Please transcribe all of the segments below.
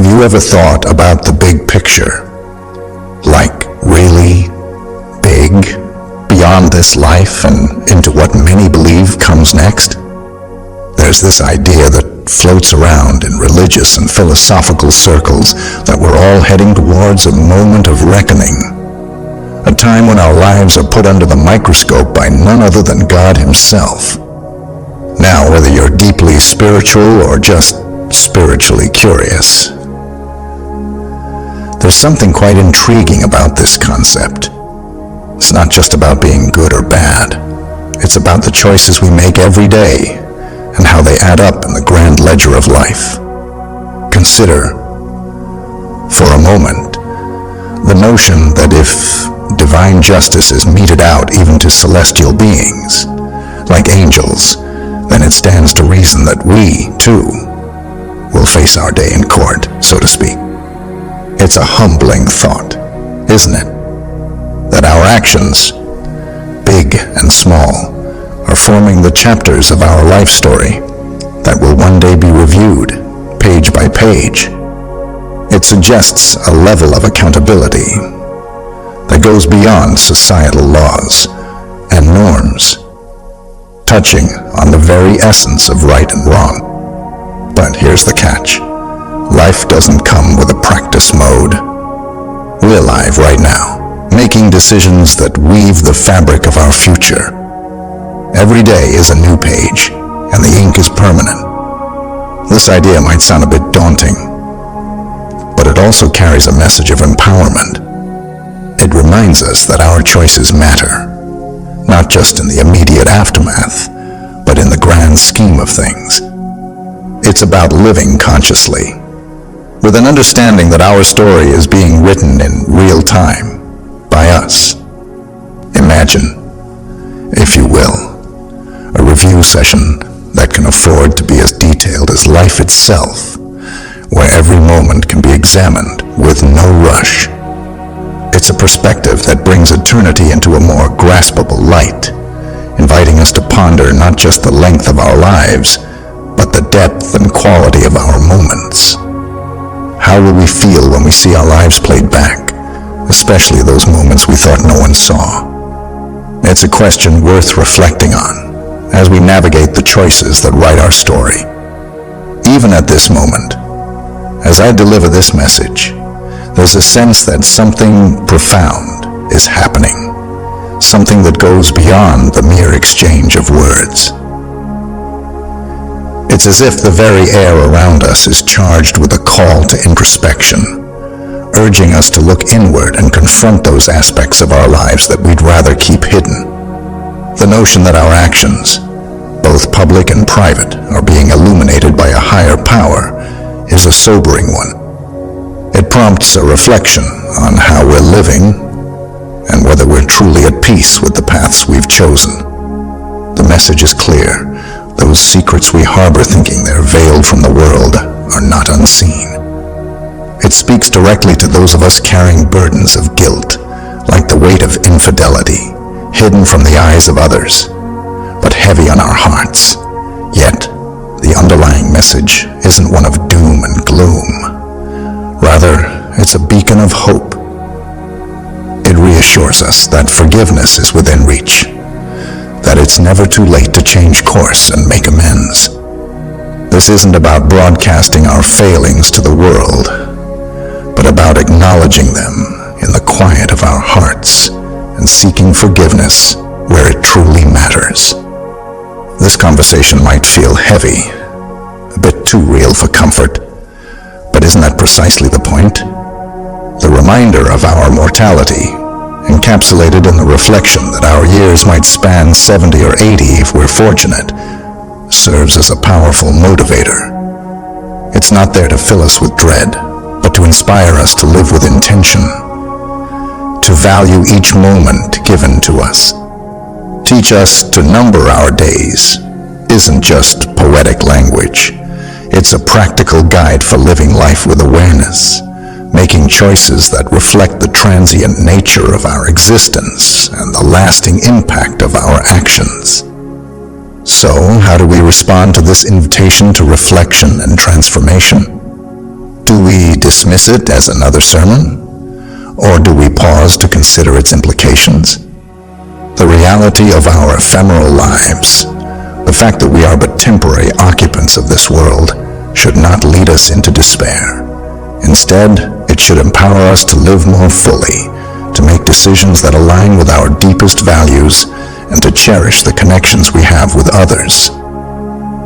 you ever thought about the big picture? Like, really big, beyond this life and into what many believe comes next? There's this idea that floats around in religious and philosophical circles that we're all heading towards a moment of reckoning, a time when our lives are put under the microscope by none other than God Himself. Now, whether you're deeply spiritual or just spiritually curious, there's something quite intriguing about this concept. It's not just about being good or bad. It's about the choices we make every day and how they add up in the grand ledger of life. Consider, for a moment, the notion that if divine justice is meted out even to celestial beings, like angels, then it stands to reason that we, too, will face our day in court, so to speak. It's a humbling thought, isn't it? That our actions, big and small, are forming the chapters of our life story that will one day be reviewed, page by page. It suggests a level of accountability that goes beyond societal laws and norms, touching on the very essence of right and wrong. But here's the catch. Life doesn't come with a practice mode. We're alive right now, making decisions that weave the fabric of our future. Every day is a new page, and the ink is permanent. This idea might sound a bit daunting, but it also carries a message of empowerment. It reminds us that our choices matter, not just in the immediate aftermath, but in the grand scheme of things. It's about living consciously, with an understanding that our story is being written in real time by us. Imagine, if you will, a review session that can afford to be as detailed as life itself, where every moment can be examined with no rush. It's a perspective that brings eternity into a more graspable light, inviting us to ponder not just the length of our lives, but the depth and quality of our moments. How will we feel when we see our lives played back, especially those moments we thought no one saw? It's a question worth reflecting on as we navigate the choices that write our story. Even at this moment, as I deliver this message, there's a sense that something profound is happening, something that goes beyond the mere exchange of words. It's as if the very air around us is charged with a call to introspection, urging us to look inward and confront those aspects of our lives that we'd rather keep hidden. The notion that our actions, both public and private, are being illuminated by a higher power is a sobering one. It prompts a reflection on how we're living and whether we're truly at peace with the paths we've chosen. The message is clear. Those secrets we harbor thinking they're veiled from the world are not unseen. It speaks directly to those of us carrying burdens of guilt, like the weight of infidelity, hidden from the eyes of others, but heavy on our hearts. Yet, the underlying message isn't one of doom and gloom. Rather, it's a beacon of hope. It reassures us that forgiveness is within reach, that it's never too late to change course and make amends. This isn't about broadcasting our failings to the world, but about acknowledging them in the quiet of our hearts and seeking forgiveness where it truly matters. This conversation might feel heavy, a bit too real for comfort, but isn't that precisely the point? The reminder of our mortality, encapsulated in the reflection that our years might span 70 or 80 if we're fortunate, serves as a powerful motivator. It's not there to fill us with dread, but to inspire us to live with intention, to value each moment given to us. Teach us to number our days isn't just poetic language. It's a practical guide for living life with awareness, making choices that reflect the transient nature of our existence and the lasting impact of our actions. So, how do we respond to this invitation to reflection and transformation? Do we dismiss it as another sermon? Or do we pause to consider its implications? The reality of our ephemeral lives, the fact that we are but temporary occupants of this world, should not lead us into despair. Instead, it should empower us to live more fully, to make decisions that align with our deepest values, and to cherish the connections we have with others.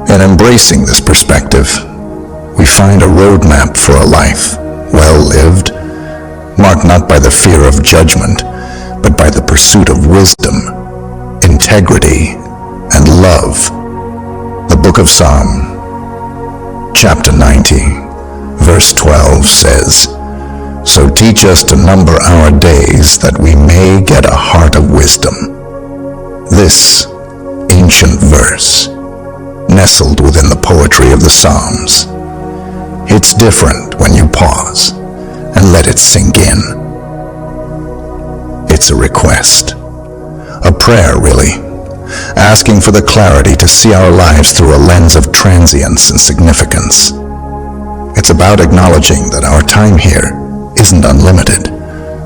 In embracing this perspective, we find a roadmap for a life well lived, marked not by the fear of judgment, but by the pursuit of wisdom, integrity, and love. The Book of Psalm, chapter 90, verse 12 says, "So teach us to number our days, that we may get a heart of wisdom." This ancient verse, nestled within the poetry of the Psalms, hits different when you pause and let it sink in. It's a request, a prayer really, asking for the clarity to see our lives through a lens of transience and significance. It's about acknowledging that our time here isn't unlimited,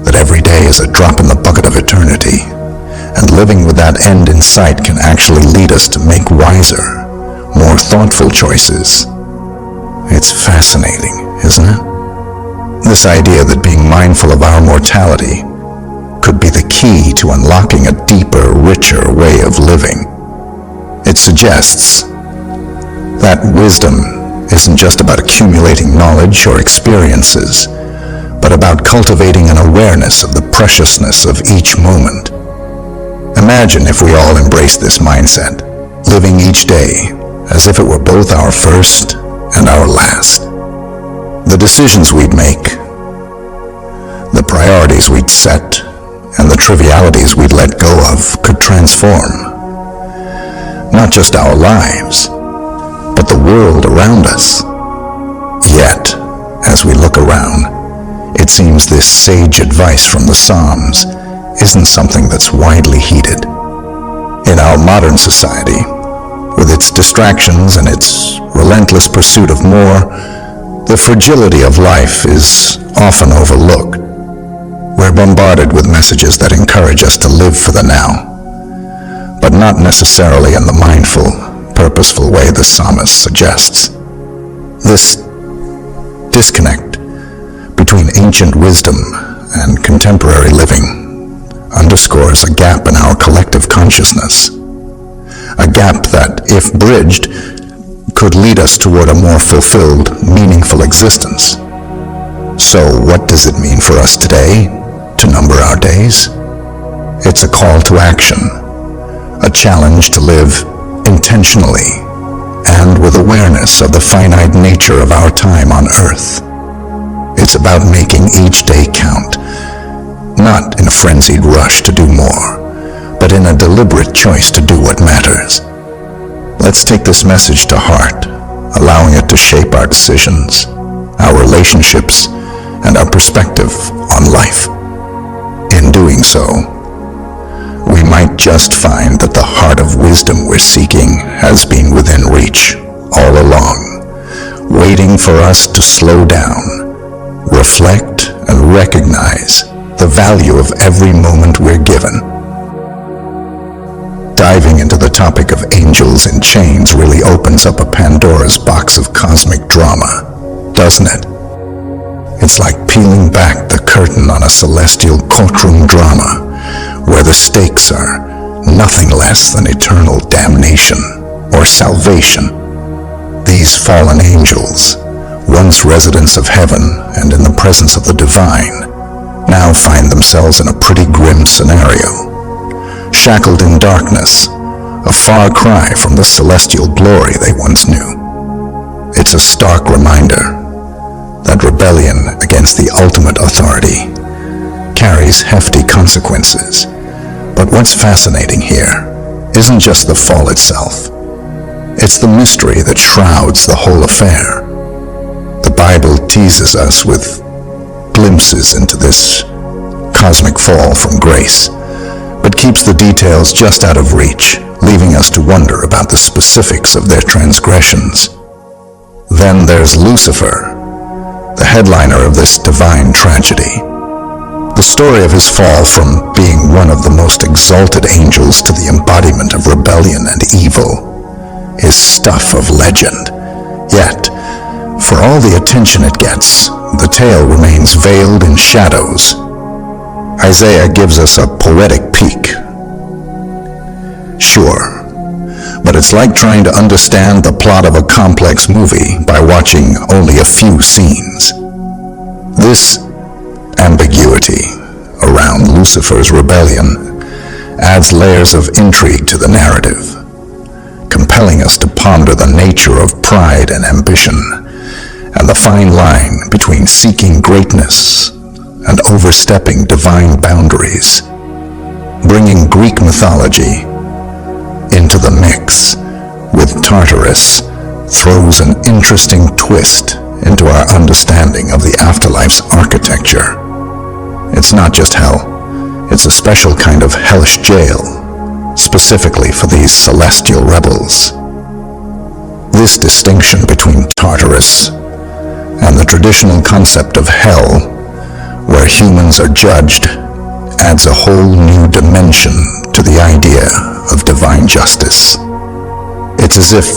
that every day is a drop in the bucket of eternity, and living with that end in sight can actually lead us to make wiser, more thoughtful choices. It's fascinating, isn't it? This idea that being mindful of our mortality could be the key to unlocking a deeper, richer way of living. It suggests that wisdom isn't just about accumulating knowledge or experiences, but about cultivating an awareness of the preciousness of each moment. Imagine if we all embraced this mindset, living each day as if it were both our first and our last. The decisions we'd make, the priorities we'd set, and the trivialities we'd let go of could transform not just our lives, but the world around us. Yet, as we look around, it seems this sage advice from the Psalms isn't something that's widely heeded. In our modern society, with its distractions and its relentless pursuit of more, the fragility of life is often overlooked. We're bombarded with messages that encourage us to live for the now, but not necessarily in the mindful, purposeful way the psalmist suggests. This disconnect between ancient wisdom and contemporary living underscores a gap in our collective consciousness, a gap that, if bridged, could lead us toward a more fulfilled, meaningful existence. So what does it mean for us today to number our days? It's a call to action, a challenge to live intentionally and with awareness of the finite nature of our time on Earth. It's about making each day count, not in a frenzied rush to do more, but in a deliberate choice to do what matters. Let's take this message to heart, allowing it to shape our decisions, our relationships, and our perspective on life. In doing so, we might just find that the heart of wisdom we're seeking has been within reach all along, waiting for us to slow down, reflect, and recognize the value of every moment we're given. Diving into the topic of angels in chains really opens up a Pandora's box of cosmic drama, doesn't it? It's like peeling back the curtain on a celestial courtroom drama, where the stakes are nothing less than eternal damnation or salvation. These fallen angels, once residents of heaven and in the presence of the divine, now find themselves in a pretty grim scenario. Shackled in darkness, a far cry from the celestial glory they once knew. It's a stark reminder that rebellion against the ultimate authority carries hefty consequences. But what's fascinating here isn't just the fall itself. It's the mystery that shrouds the whole affair. The Bible teases us with glimpses into this cosmic fall from grace, but keeps the details just out of reach, leaving us to wonder about the specifics of their transgressions. Then there's Lucifer, the headliner of this divine tragedy. The story of his fall from being one of the most exalted angels to the embodiment of rebellion and evil is stuff of legend. Yet, for all the attention it gets, the tale remains veiled in shadows. Isaiah gives us a poetic peek. Sure, but it's like trying to understand the plot of a complex movie by watching only a few scenes. This ambiguity around Lucifer's rebellion adds layers of intrigue to the narrative, compelling us to ponder the nature of pride and ambition, and the fine line between seeking greatness and overstepping divine boundaries. Bringing Greek mythology into the mix with Tartarus throws an interesting twist into our understanding of the afterlife's architecture. It's not just hell, it's a special kind of hellish jail, specifically for these celestial rebels. This distinction between Tartarus and the traditional concept of hell, where humans are judged, adds a whole new dimension to the idea of divine justice. It's as if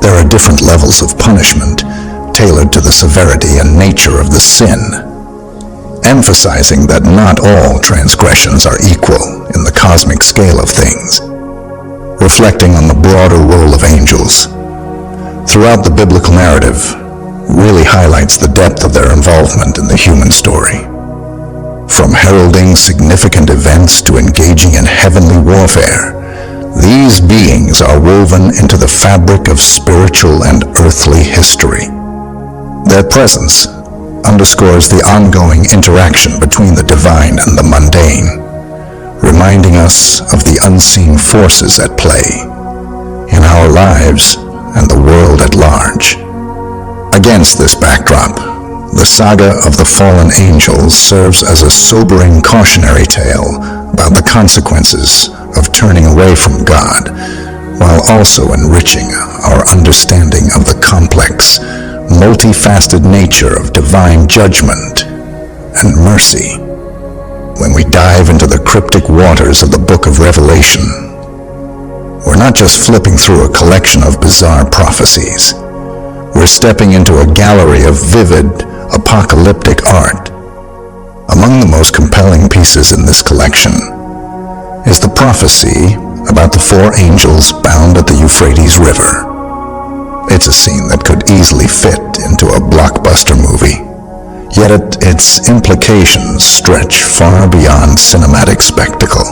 there are different levels of punishment tailored to the severity and nature of the sin, emphasizing that not all transgressions are equal in the cosmic scale of things, reflecting on the broader role of angels. Throughout the biblical narrative, really highlights the depth of their involvement in the human story. From heralding significant events to engaging in heavenly warfare, these beings are woven into the fabric of spiritual and earthly history. Their presence underscores the ongoing interaction between the divine and the mundane, reminding us of the unseen forces at play in our lives and the world at large. Against this backdrop, the saga of the fallen angels serves as a sobering cautionary tale about the consequences of turning away from God, while also enriching our understanding of the complex, multifaceted nature of divine judgment and mercy. When we dive into the cryptic waters of the Book of Revelation, we're not just flipping through a collection of bizarre prophecies. We're stepping into a gallery of vivid, apocalyptic art. Among the most compelling pieces in this collection is the prophecy about the 4 angels bound at the Euphrates River. It's a scene that could easily fit into a blockbuster movie, yet its implications stretch far beyond cinematic spectacle.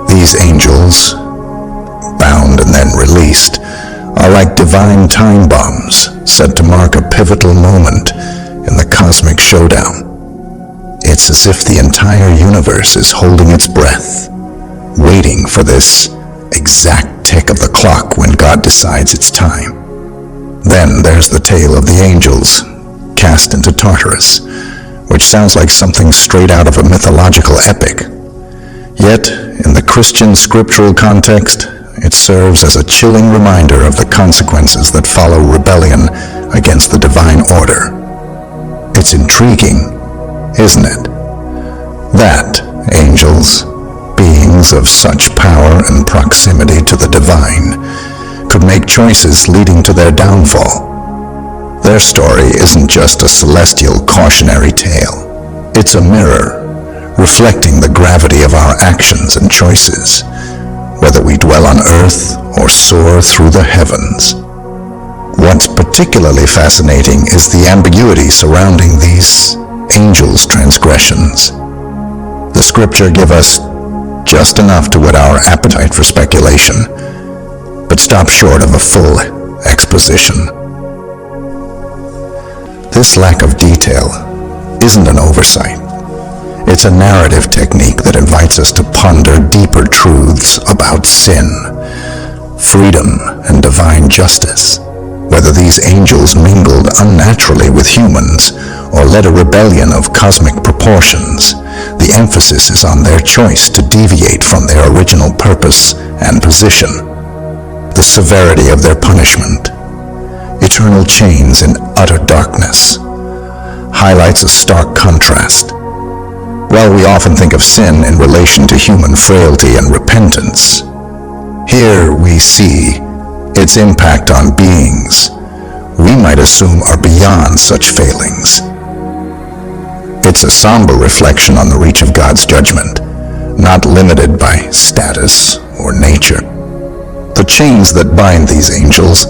These angels, bound and then released, are like divine time bombs set to mark a pivotal moment in the cosmic showdown. It's as if the entire universe is holding its breath, waiting for this exact tick of the clock when God decides it's time. Then there's the tale of the angels cast into Tartarus, which sounds like something straight out of a mythological epic. Yet, in the Christian scriptural context, it serves as a chilling reminder of the consequences that follow rebellion against the divine order. It's intriguing, isn't it? That angels, beings of such power and proximity to the divine, could make choices leading to their downfall. Their story isn't just a celestial cautionary tale. It's a mirror, reflecting the gravity of our actions and choices, whether we dwell on earth or soar through the heavens. What's particularly fascinating is the ambiguity surrounding these angels' transgressions. The scripture gives us just enough to whet our appetite for speculation, but stop short of a full exposition. This lack of detail isn't an oversight. It's a narrative technique that invites us to ponder deeper truths about sin, freedom, and divine justice. Whether these angels mingled unnaturally with humans or led a rebellion of cosmic proportions, the emphasis is on their choice to deviate from their original purpose and position. The severity of their punishment. It eternal chains in utter darkness, highlights a stark contrast. While we often think of sin in relation to human frailty and repentance, here we see its impact on beings we might assume are beyond such failings. It's a somber reflection on the reach of God's judgment, not limited by status or nature. The chains that bind these angels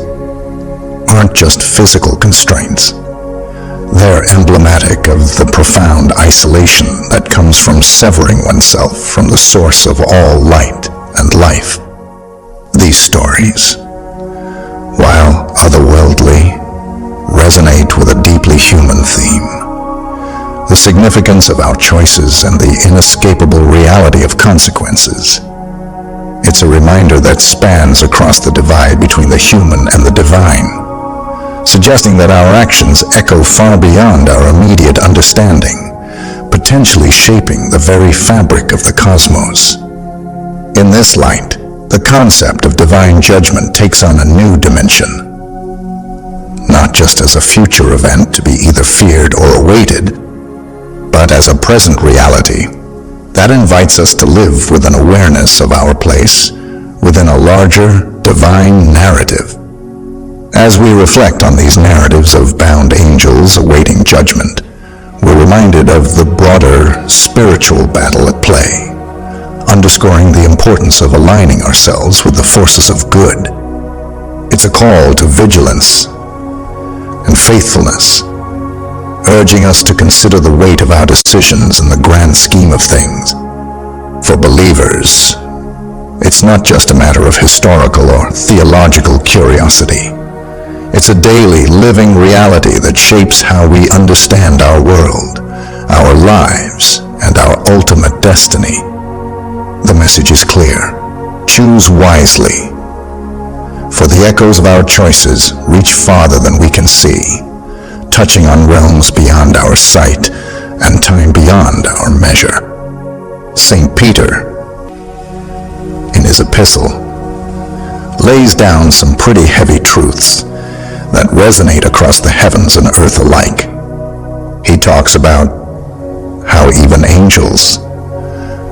aren't just physical constraints. They're emblematic of the profound isolation that comes from severing oneself from the source of all light and life. These stories, while otherworldly, resonate with a deeply human theme: the significance of our choices and the inescapable reality of consequences. It's a reminder that spans across the divide between the human and the divine, suggesting that our actions echo far beyond our immediate understanding, potentially shaping the very fabric of the cosmos. In this light, the concept of divine judgment takes on a new dimension, not just as a future event to be either feared or awaited, but as a present reality that invites us to live with an awareness of our place within a larger divine narrative. As we reflect on these narratives of bound angels awaiting judgment, we're reminded of the broader spiritual battle at play, underscoring the importance of aligning ourselves with the forces of good. It's a call to vigilance and faithfulness, urging us to consider the weight of our decisions in the grand scheme of things. For believers, it's not just a matter of historical or theological curiosity. It's a daily, living reality that shapes how we understand our world, our lives, and our ultimate destiny. The message is clear: choose wisely, for the echoes of our choices reach farther than we can see, touching on realms beyond our sight and time beyond our measure. St. Peter, in his epistle, lays down some pretty heavy truths that resonate across the heavens and earth alike. He talks about how even angels,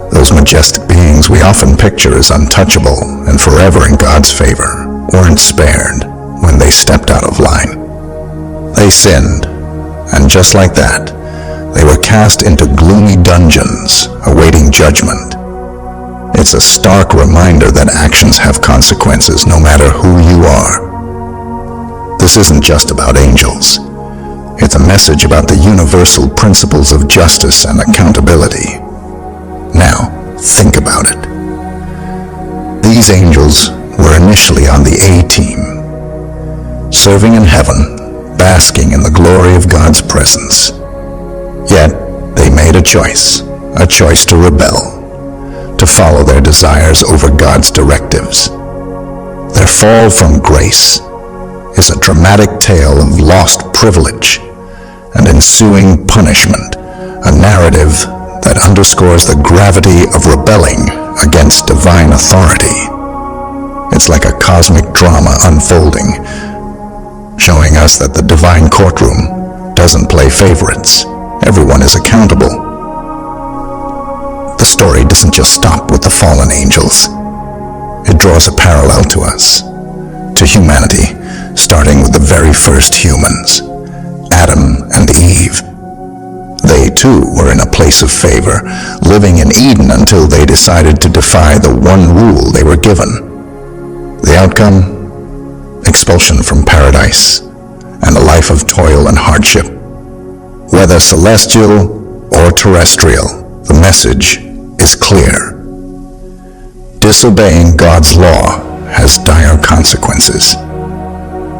those majestic beings we often picture as untouchable and forever in God's favor, weren't spared when they stepped out of line. They sinned, and just like that, they were cast into gloomy dungeons awaiting judgment. It's a stark reminder that actions have consequences no matter who you are. This isn't just about angels. It's a message about the universal principles of justice and accountability. Now, think about it. These angels were initially on the A-team, serving in heaven, basking in the glory of God's presence. Yet, they made a choice to rebel, to follow their desires over God's directives. Their fall from grace is a dramatic tale of lost privilege and ensuing punishment, a narrative that underscores the gravity of rebelling against divine authority. It's like a cosmic drama unfolding, showing us that the divine courtroom doesn't play favorites. Everyone is accountable. The story doesn't just stop with the fallen angels. It draws a parallel to us, to humanity, starting with the very first humans, Adam and Eve. They too were in a place of favor, living in Eden until they decided to defy the one rule they were given. The outcome? Expulsion from paradise and a life of toil and hardship. Whether celestial or terrestrial, the message is clear. Disobeying God's law has dire consequences.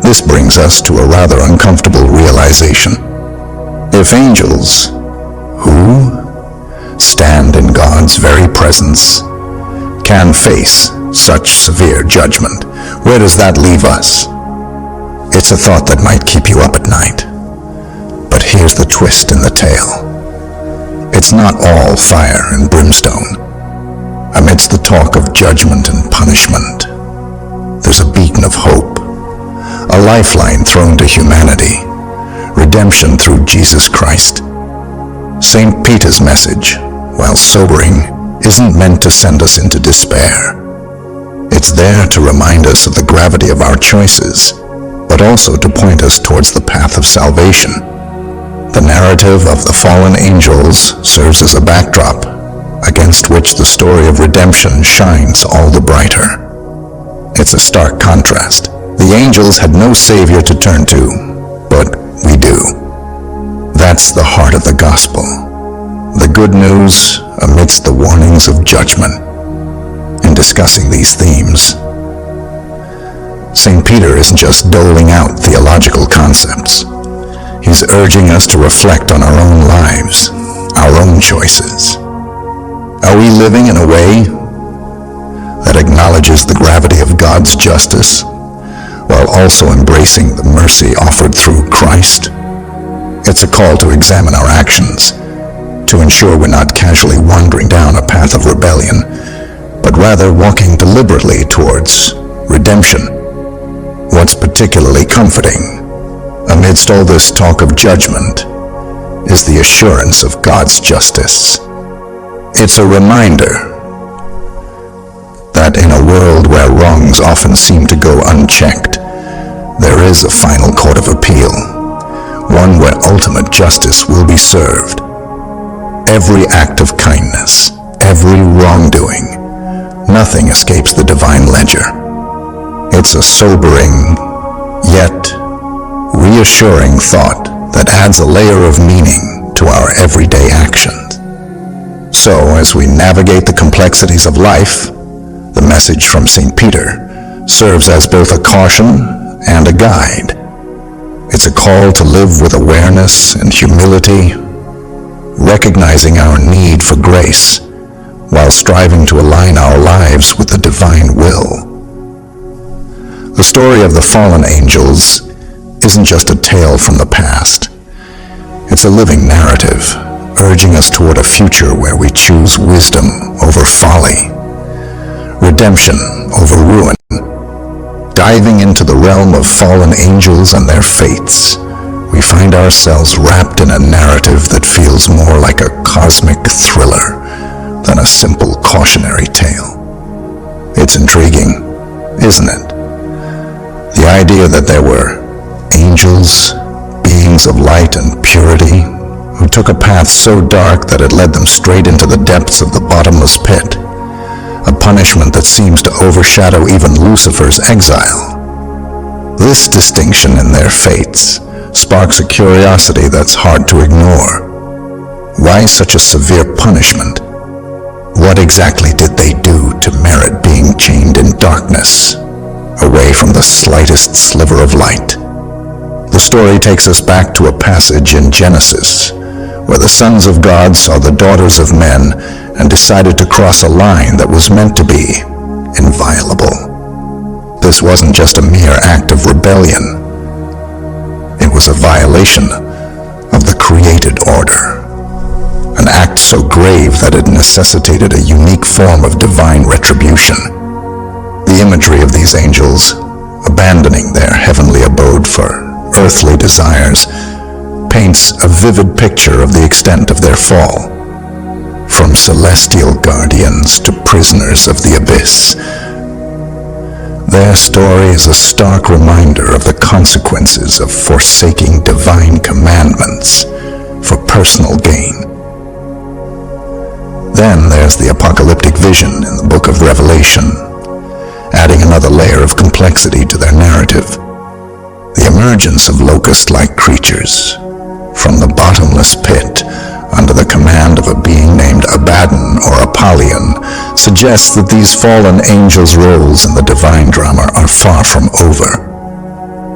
This brings us to a rather uncomfortable realization. If angels, who stand in God's very presence, can face such severe judgment, where does that leave us? It's a thought that might keep you up at night. But here's the twist in the tale. It's not all fire and brimstone. Amidst the talk of judgment and punishment, there's a beacon of hope, a lifeline thrown to humanity, redemption through Jesus Christ. St. Peter's message, while sobering, isn't meant to send us into despair. It's there to remind us of the gravity of our choices, but also to point us towards the path of salvation. The narrative of the fallen angels serves as a backdrop against which the story of redemption shines all the brighter. It's a stark contrast. The angels had no savior to turn to, but we do. That's the heart of the gospel. The good news amidst the warnings of judgment. In discussing these themes, St. Peter isn't just doling out theological concepts. He's urging us to reflect on our own lives, our own choices. Are we living in a way that acknowledges the gravity of God's justice, while also embracing the mercy offered through Christ? It's a call to examine our actions, to ensure we're not casually wandering down a path of rebellion, but rather walking deliberately towards redemption. What's particularly comforting, amidst all this talk of judgment, is the assurance of God's justice. It's a reminder that in a world where wrongs often seem to go unchecked, there is a final court of appeal, one where ultimate justice will be served. Every act of kindness, every wrongdoing, nothing escapes the divine ledger. It's a sobering, yet reassuring thought that adds a layer of meaning to our everyday actions. So, as we navigate the complexities of life, the message from St. Peter serves as both a caution and a guide. It's a call to live with awareness and humility, recognizing our need for grace, while striving to align our lives with the divine will. The story of the fallen angels isn't just a tale from the past. It's a living narrative, urging us toward a future where we choose wisdom over folly, redemption over ruin. Diving into the realm of fallen angels and their fates, we find ourselves wrapped in a narrative that feels more like a cosmic thriller than a simple cautionary tale. It's intriguing, isn't it? The idea that there were angels, beings of light and purity, who took a path so dark that it led them straight into the depths of the bottomless pit, a punishment that seems to overshadow even Lucifer's exile. This distinction in their fates sparks a curiosity that's hard to ignore. Why such a severe punishment? What exactly did they do to merit being chained in darkness, away from the slightest sliver of light? The story takes us back to a passage in Genesis, where the sons of God saw the daughters of men and decided to cross a line that was meant to be inviolable. This wasn't just a mere act of rebellion. It was a violation of the created order, an act so grave that it necessitated a unique form of divine retribution. The imagery of these angels abandoning their heavenly abode for earthly desires paints a vivid picture of the extent of their fall. From celestial guardians to prisoners of the abyss, their story is a stark reminder of the consequences of forsaking divine commandments for personal gain. Then there's the apocalyptic vision in the book of Revelation, adding another layer of complexity to their narrative. The emergence of locust-like creatures from the bottomless pit under the command of a being named Abaddon or Apollyon suggests that these fallen angels' roles in the divine drama are far from over.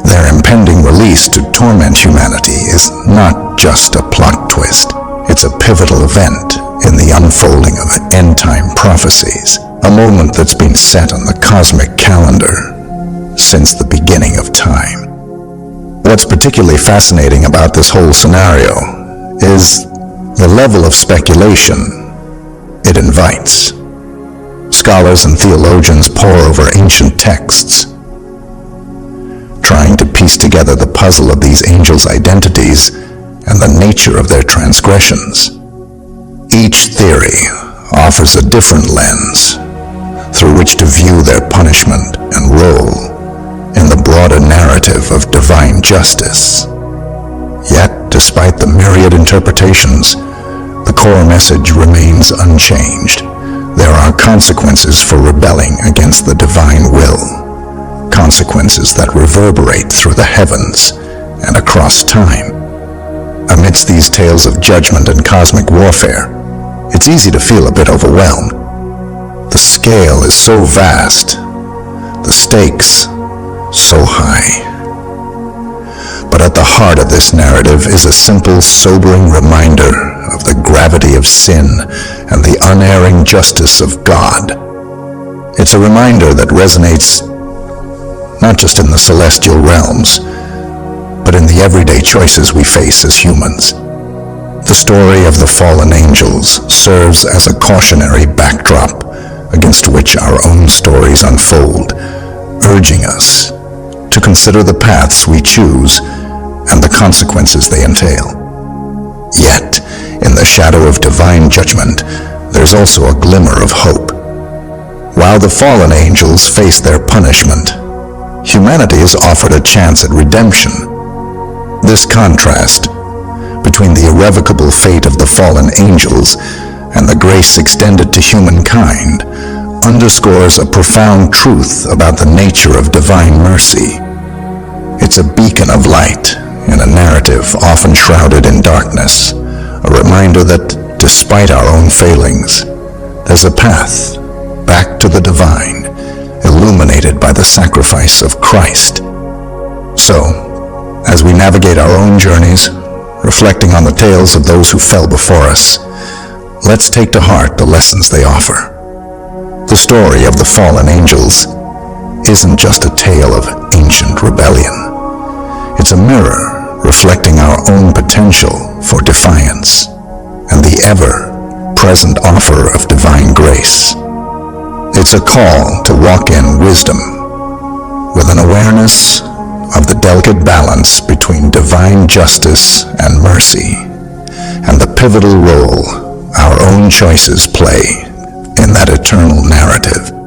Their impending release to torment humanity is not just a plot twist. It's a pivotal event in the unfolding of end-time prophecies, a moment that's been set on the cosmic calendar since the beginning of time. What's particularly fascinating about this whole scenario is the level of speculation it invites. Scholars and theologians pore over ancient texts, trying to piece together the puzzle of these angels' identities and the nature of their transgressions. Each theory offers a different lens through which to view their punishment and role in the broader narrative of divine justice. Yet, despite the myriad interpretations, the core message remains unchanged. There are consequences for rebelling against the divine will, consequences that reverberate through the heavens and across time. Amidst these tales of judgment and cosmic warfare, it's easy to feel a bit overwhelmed. The scale is so vast, the stakes so high. But at the heart of this narrative is a simple, sobering reminder of the gravity of sin and the unerring justice of God. It's a reminder that resonates not just in the celestial realms, but in the everyday choices we face as humans. The story of the fallen angels serves as a cautionary backdrop against which our own stories unfold, urging us to consider the paths we choose and the consequences they entail. Yet, in the shadow of divine judgment, there's also a glimmer of hope. While the fallen angels face their punishment, humanity is offered a chance at redemption. This contrast between the irrevocable fate of the fallen angels and the grace extended to humankind underscores a profound truth about the nature of divine mercy. It's a beacon of light in a narrative often shrouded in darkness, a reminder that, despite our own failings, there's a path back to the divine, illuminated by the sacrifice of Christ. So, as we navigate our own journeys, reflecting on the tales of those who fell before us, let's take to heart the lessons they offer. The story of the fallen angels isn't just a tale of ancient rebellion. It's a mirror reflecting our own potential for defiance and the ever-present offer of divine grace. It's a call to walk in wisdom with an awareness of the delicate balance between divine justice and mercy, and the pivotal role our own choices play in that eternal narrative.